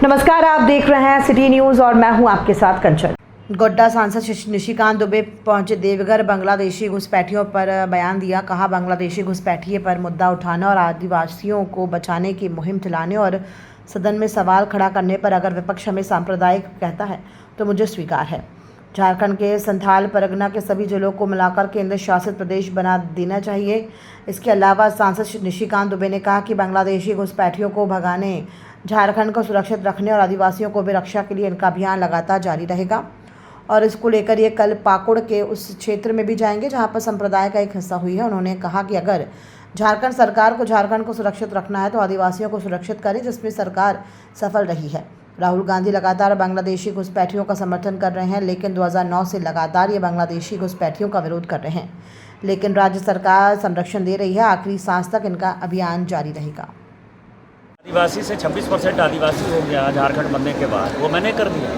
नमस्कार, आप देख रहे हैं सिटी न्यूज़ और मैं हूं आपके साथ कंचन। गोड्डा सांसद निशिकांत दुबे पहुंचे देवघर। बांग्लादेशी घुसपैठियों पर बयान दिया। कहा, बांग्लादेशी घुसपैठिए पर मुद्दा उठाने और आदिवासियों को बचाने की मुहिम चलाने और सदन में सवाल खड़ा करने पर अगर विपक्ष हमें सांप्रदायिक कहता है तो मुझे स्वीकार है। झारखंड के संथाल परगना के सभी जिलों को मिलाकर केंद्र शासित प्रदेश बना देना चाहिए। इसके अलावा सांसद निशिकांत दुबे ने कहा कि बांग्लादेशी घुसपैठियों को भगाने, झारखंड को सुरक्षित रखने और आदिवासियों को भी रक्षा के लिए इनका अभियान लगातार जारी रहेगा और इसको लेकर ये कल पाकुड़ के उस क्षेत्र में भी जाएंगे जहां पर संप्रदाय का एक हिस्सा हुई है। उन्होंने कहा कि अगर झारखंड सरकार को झारखंड को सुरक्षित रखना है तो आदिवासियों को सुरक्षित करे, जिसमें सरकार सफल रही है। राहुल गांधी लगातार बांग्लादेशी घुसपैठियों का समर्थन कर रहे हैं, लेकिन 2009 से लगातार ये बांग्लादेशी घुसपैठियों का विरोध कर रहे हैं, लेकिन राज्य सरकार संरक्षण दे रही है। आखिरी सांस तक इनका अभियान जारी रहेगा। आदिवासी से 26% आदिवासी हो गया झारखंड बनने के बाद, वो मैंने कर दिया।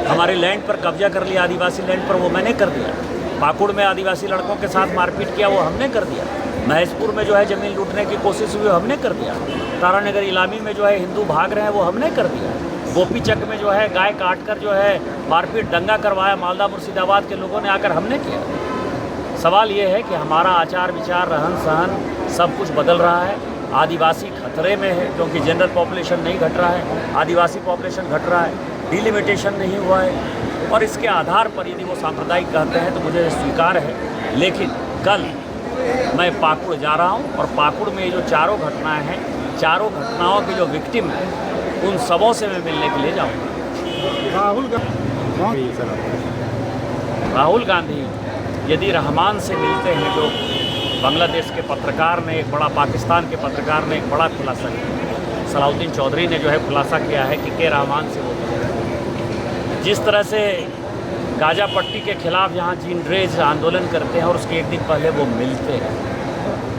हमारे लैंड पर कब्जा कर लिया, आदिवासी लैंड पर, वो मैंने कर दिया। पाकुड़ में आदिवासी लड़कों के साथ मारपीट किया, वो हमने कर दिया। महेशपुर में जो है ज़मीन लूटने की कोशिश हुई, हमने कर दिया। तारानगर इलामी में जो है हिंदू भाग रहे हैं, वो हमने कर दिया। गोपीचक में जो है गाय काट कर जो है मारपीट दंगा करवाया मालदा मुर्शिदाबाद के लोगों ने आकर, हमने किया। सवाल ये है कि हमारा आचार विचार, रहन सहन सब कुछ बदल रहा है। आदिवासी खतरे में है क्योंकि जनरल पॉपुलेशन नहीं घट रहा है, आदिवासी पॉपुलेशन घट रहा है, डिलिमिटेशन नहीं हुआ है। और इसके आधार पर यदि वो सांप्रदायिक कहते हैं तो मुझे स्वीकार है। लेकिन कल मैं पाकुड़ जा रहा हूँ और पाकुड़ में जो चारों घटनाएं हैं, चारों घटनाओं के जो विक्टिम हैं, उन सबों से मैं मिलने के लिए जाऊँगा। राहुल गांधी यदि रहमान से मिलते हैं, जो बांग्लादेश के पत्रकार ने, एक बड़ा पाकिस्तान के पत्रकार ने एक बड़ा खुलासा किया, सलाउद्दीन चौधरी ने जो है खुलासा किया है कि के रहमान से वो जिस तरह से गाजा पट्टी के खिलाफ यहाँ जिनरेज आंदोलन करते हैं और उसके एक दिन पहले वो मिलते हैं,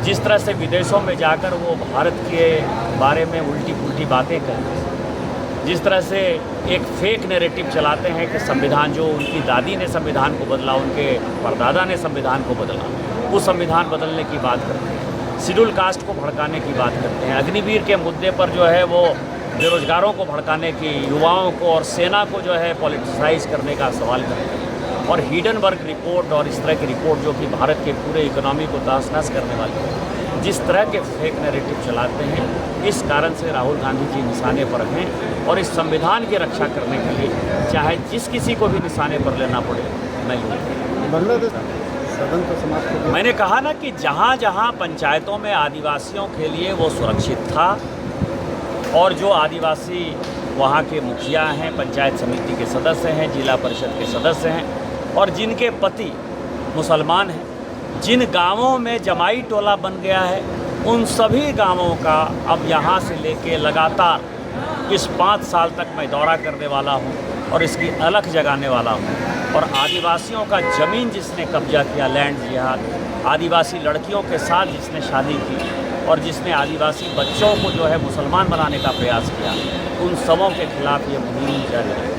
जिस तरह से विदेशों में जाकर वो भारत के बारे में उल्टी पुल्टी बातें करते हैं, जिस तरह से एक फेक नैरेटिव चलाते हैं कि संविधान, जो उनकी दादी ने संविधान को बदला, उनके परदादा ने संविधान को बदला, वो संविधान बदलने की बात करते हैं, शेड्यूल कास्ट को भड़काने की बात करते हैं, अग्निवीर के मुद्दे पर जो है वो बेरोजगारों को भड़काने की, युवाओं को और सेना को जो है पॉलिटिसाइज करने का सवाल करते हैं। और हिडनबर्ग रिपोर्ट और इस तरह की रिपोर्ट जो कि भारत के पूरे इकोनॉमी को तहस नहस करने वाली है, जिस तरह के फेक नैरेटिव चलाते हैं, इस कारण से राहुल गांधी जी निशाने पर हैं और इस संविधान की रक्षा करने के लिए चाहे जिस किसी को भी निशाने पर लेना पड़े, मैं लूँगा। मैंने कहा ना कि जहाँ जहाँ पंचायतों में आदिवासियों के लिए वो सुरक्षित था और जो आदिवासी वहाँ के मुखिया हैं, पंचायत समिति के सदस्य हैं, जिला परिषद के सदस्य हैं और जिनके पति मुसलमान हैं, जिन गांवों में जमाई टोला बन गया है, उन सभी गांवों का अब यहाँ से लेके लगातार इस 5 साल तक मैं दौरा करने वाला हूँ और इसकी अलख जगाने वाला हूँ। और आदिवासियों का ज़मीन जिसने कब्जा किया, लैंड जिहाद, आदिवासी लड़कियों के साथ जिसने शादी की और जिसने आदिवासी बच्चों को जो है मुसलमान बनाने का प्रयास किया, उन सबों के खिलाफ ये मुहिम जारी है।